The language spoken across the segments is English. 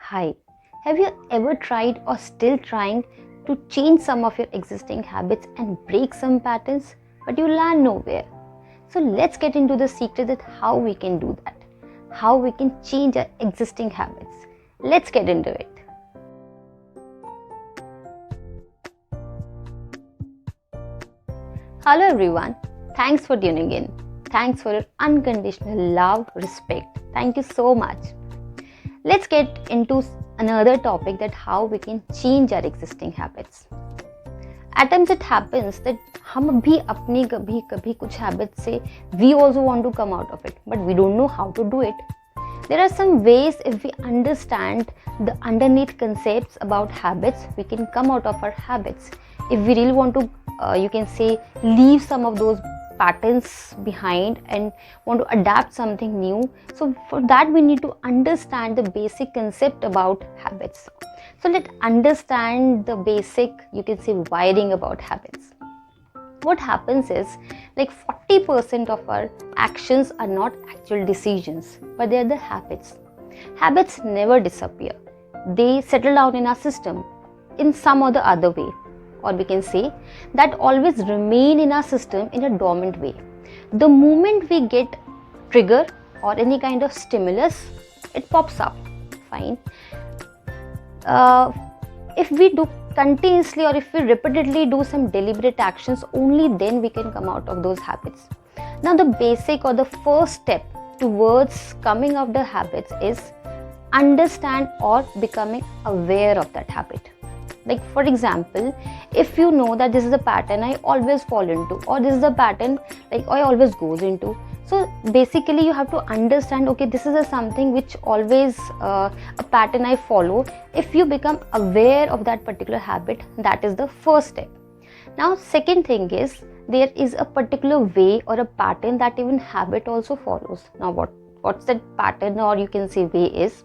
Hi, have you ever tried or still trying to change some of your existing habits and break some patterns, but you land nowhere? So let's get into the secret that how we can do that, how we can change our existing habits. Let's get into it. Hello everyone, thanks for tuning in. Thanks for your unconditional love, respect. Thank you so much. Let's get into another topic that how we can change our existing habits. At times it happens that हम भी अपनी कभी कभी कुछ habits से we also want to come out of it, but we don't know how to do it. There are some ways if we understand the underneath concepts about habits, we can come out of our habits. If we really want to, you can say, leave some of those patterns behind and want to adapt something new. So for that we need to understand the basic concept about habits. So let's understand the basic, you can say, wiring about habits. What happens is like 40% of our actions are not actual decisions, but they are the habits. Habits never disappear. They settle down in our system in some or the other way, or we can say that always remain in our system in a dormant way. The moment we get trigger or any kind of stimulus, it pops up. Fine. If we do continuously or if we repeatedly do some deliberate actions, only then we can come out of those habits. Now the basic or the first step towards coming out of the habits is understand or becoming aware of that habit. Like for example, if you know that this is a pattern I always fall into, or this is a pattern like I always goes into, so basically you have to understand, okay, this is something which always a pattern I follow. If you become aware of that particular habit, that is the first step. Now second thing is there is a particular way or a pattern that even habit also follows. Now what's that pattern or you can say way is,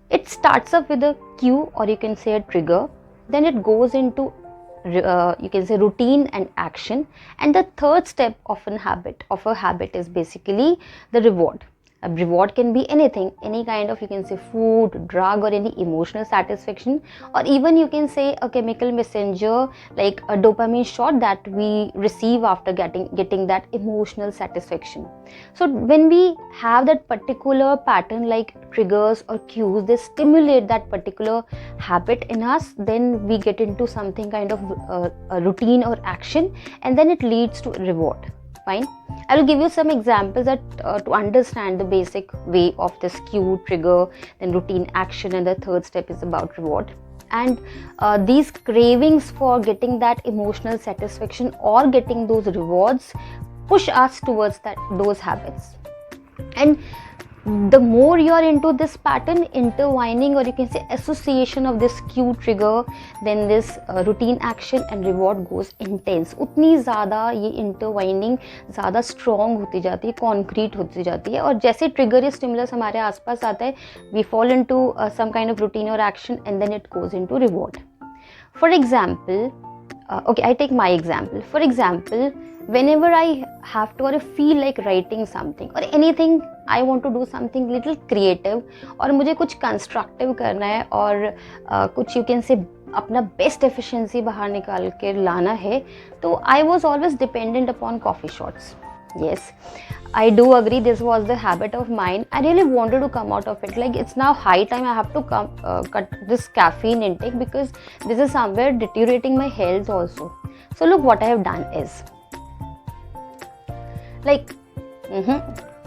it starts up with a cue or you can say a trigger, then it goes into you can say routine and action, and the third step of a habit is basically the reward. A reward can be anything, any kind of, you can say, food, drug, or any emotional satisfaction, or even you can say a chemical messenger like a dopamine shot that we receive after getting that emotional satisfaction. So when we have that particular pattern like triggers or cues, they stimulate that particular habit in us, then we get into something kind of a routine or action, and then it leads to reward. Fine. I will give you some examples that to understand the basic way of this cue, trigger, then routine, action, and the third step is about reward. And these cravings for getting that emotional satisfaction or getting those rewards push us towards those habits. And the more you are into this pattern, intertwining or you can say association of this cue, trigger, then this routine, action and reward goes intense, उतनी ज़्यादा ये intertwining ज़्यादा strong होती जाती है, concrete होती जाती है, और जैसे trigger या stimulus हमारे आसपास आता है, we fall into some kind of routine or action and then it goes into reward. For example, okay, I take my example. For example, whenever I have to or feel like writing something or anything, I want to do something little creative और मुझे कुछ constructive करना है और कुछ you can say अपना best efficiency बाहर निकाल के लाना है, तो I was always dependent upon coffee shots. Yes, I do agree, this was the habit of mine. I really wanted to come out of it. Like it's now high time I have to cut this caffeine intake because this is somewhere deteriorating my health also. So look what I have done is, like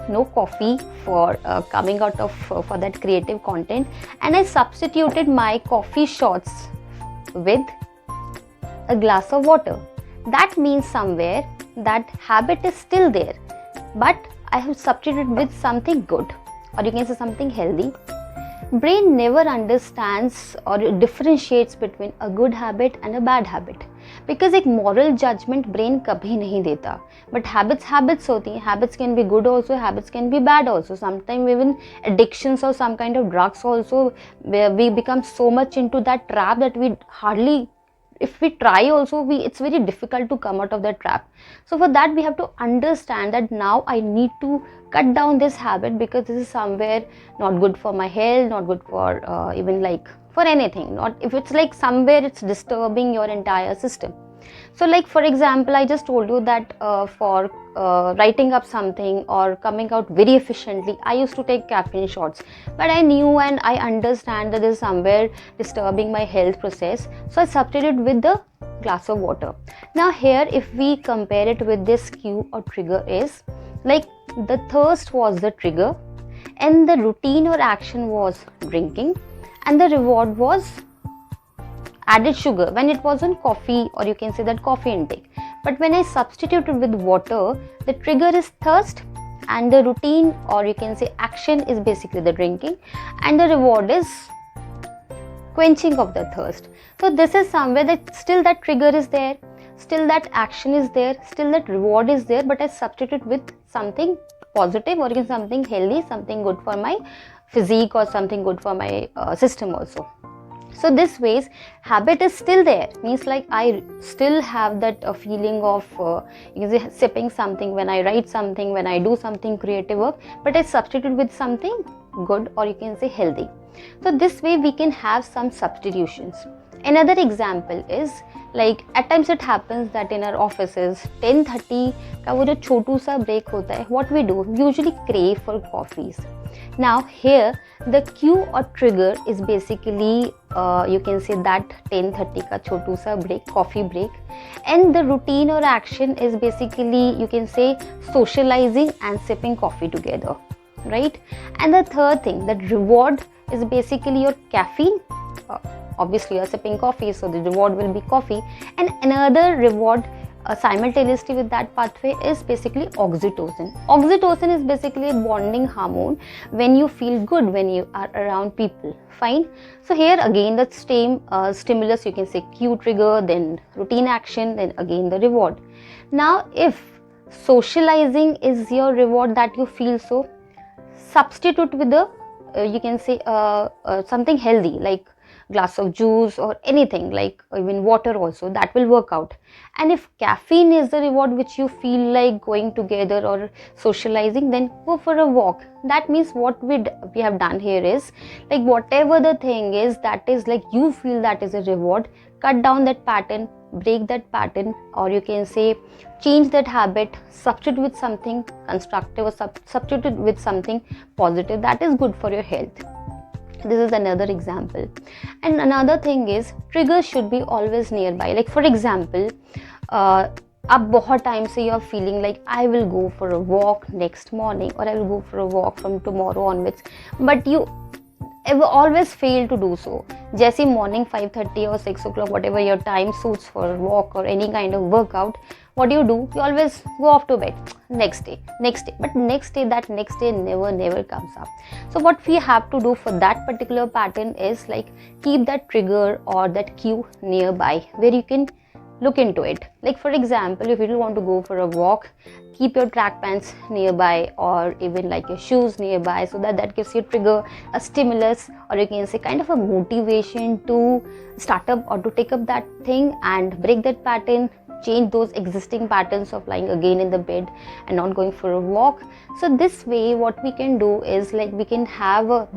no coffee for coming out of for that creative content, and I substituted my coffee shots with a glass of water. That means somewhere that habit is still there, but I have substituted with something good or you can say something healthy. Brain never understands or differentiates between a good habit and a bad habit, because एक moral judgment brain कभी नहीं देता. But habits होती हैं. Habits can be good also, habits can be bad also. Sometimes even addictions or some kind of drugs also, where we become so much into that trap that we hardly, if we try also, it's very difficult to come out of that trap. So for that we have to understand that now I need to cut down this habit, because this is somewhere not good for my health, not good for even like for anything, not if it's like somewhere it's disturbing your entire system. So like for example, I just told you that for writing up something or coming out very efficiently, I used to take caffeine shots, but I knew and I understand that this is somewhere disturbing my health process, so I substituted with the glass of water. Now here, if we compare it with this cue or trigger, is like the thirst was the trigger and the routine or action was drinking, and the reward was added sugar when it was on coffee, or you can say that coffee intake. But when I substituted with water, the trigger is thirst and the routine, or you can say action, is basically the drinking, and the reward is quenching of the thirst. So this is somewhere that still that trigger is there, still that action is there, still that reward is there, but I substitute with something positive, or even something healthy, something good for my physique, or something good for my system also. So this ways habit is still there, means like I still have that feeling of you can say sipping something when I write something, when I do something creative work, but I substitute with something good, or you can say healthy. So this way we can have some substitutions. Another example is like at times it happens that in our offices 10:30 का वो जो छोटू सा break होता है, what we do, we usually crave for coffees. Now here the cue or trigger is basically you can say that 10:30 का छोटू सा break, coffee break, and the routine or action is basically you can say socializing and sipping coffee together, right? And the third thing, that reward, is basically your caffeine. Obviously you're sipping coffee, so the reward will be coffee, and another reward simultaneously with that pathway is basically oxytocin. Oxytocin is basically a bonding hormone when you feel good when you are around people. Fine. So here again the same stimulus, you can say cue, trigger, then routine action, then again the reward. Now if socializing is your reward that you feel, so substitute with the you can say something healthy like glass of juice or anything, like even water also, that will work out. And if caffeine is the reward which you feel like going together or socializing, then go for a walk. That means what we have done here is like whatever the thing is that is like you feel that is a reward, cut down that pattern, break that pattern, or you can say change that habit, substitute with something constructive, or substitute with something positive that is good for your health. This is another example. And another thing is triggers should be always nearby. Like for example, आप बहुत time से you are feeling like I will go for a walk next morning, or I will go for a walk from tomorrow onwards, but you always fail to do so. जैसे morning 5:30 or 6 o'clock, whatever your time suits for a walk or any kind of workout, what do? You always go off to bed. Next day, but that next day never comes up. So what we have to do for that particular pattern is like keep that trigger or that cue nearby where you can look into it. Like for example, if you don't want to go for a walk, keep your track pants nearby, or even like your shoes nearby, so that gives you a trigger, a stimulus, or you can say kind of a motivation to start up or to take up that thing and break that pattern, change those existing patterns of lying again in the bed and not going for a walk. So this way what we can do is like we can have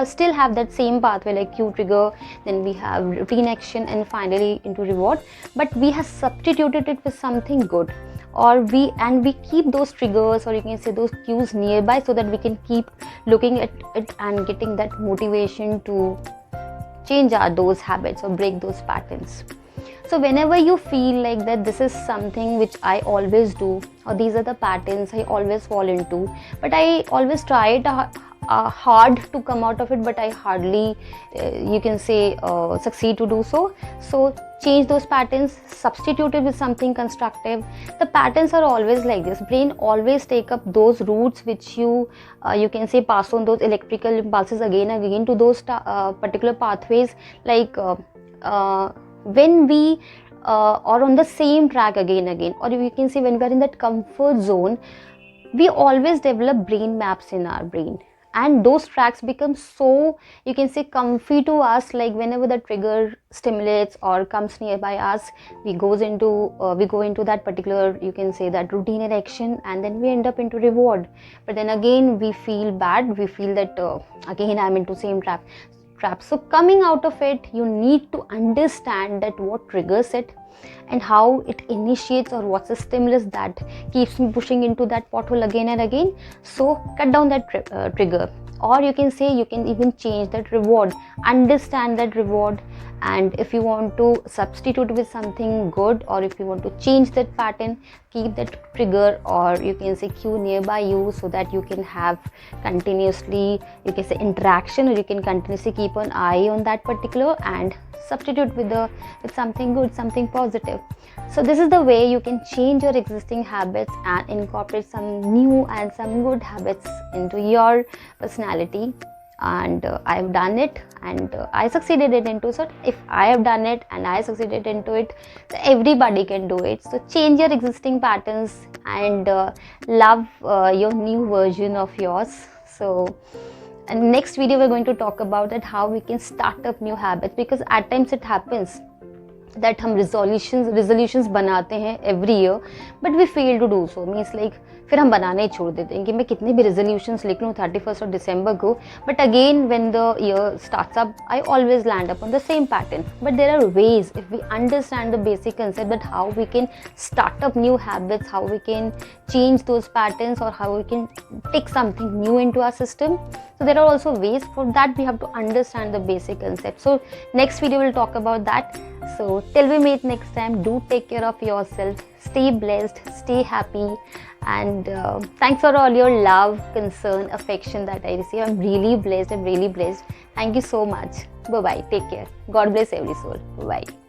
still have that same pathway like cue, trigger, then we have routine, action, and finally into reward, but we have substituted it with something good, or we keep those triggers, or you can say those cues nearby, so that we can keep looking at it and getting that motivation to change those habits or break those patterns. So whenever you feel like that this is something which I always do, or these are the patterns I always fall into, but I always try it hard to come out of it, but I hardly you can say succeed to do so. So change those patterns, substitute it with something constructive. The patterns are always like this. Brain always take up those routes which you can say pass on those electrical impulses again and again to those particular pathways, like when we are on the same track again, or we can say when we are in that comfort zone, we always develop brain maps in our brain. and those tracks become so, you can say, comfy to us. Like whenever the trigger stimulates or comes nearby us, we go into that particular, you can say, that routine and action, and then we end up into reward. But then again we feel bad, we feel that again I'm into same trap. So coming out of it, you need to understand that what triggers it and how it initiates, or what's the stimulus that keeps me pushing into that pothole again and again. So cut down that trigger, or you can say you can even change that reward, understand that reward. And if you want to substitute with something good, or if you want to change that pattern, keep that trigger, or you can say cue nearby you, so that you can have continuously, you can say, interaction, or you can continuously keep an eye on that particular and substitute with something good, something positive. So this is the way you can change your existing habits and incorporate some new and some good habits into your personality. And I've done it, and I succeeded it into. So if I have done it and I succeeded into it, so everybody can do it. So change your existing patterns and love your new version of yours. So, and next video we're going to talk about that how we can start up new habits, because at times it happens that हम resolutions बनाते हैं every year, but we fail to do so. Means like फिर हम बनाना ही छोड़ देते हैं कि मैं कितने भी resolutions लिख लूँ 31st of December को, but again when the year starts up, I always land up on the same pattern. But there are ways, if we understand the basic concept, that how we can start up new habits, how we can change those patterns, or how we can take something new into our system. So there are also ways. For that we have to understand the basic concept. So next video we'll talk about that. So till we meet next time, do take care of yourself, stay blessed, stay happy, and thanks for all your love, concern, affection that I receive. I'm really blessed. Thank you so much. Bye bye, take care. God bless every soul. Bye bye.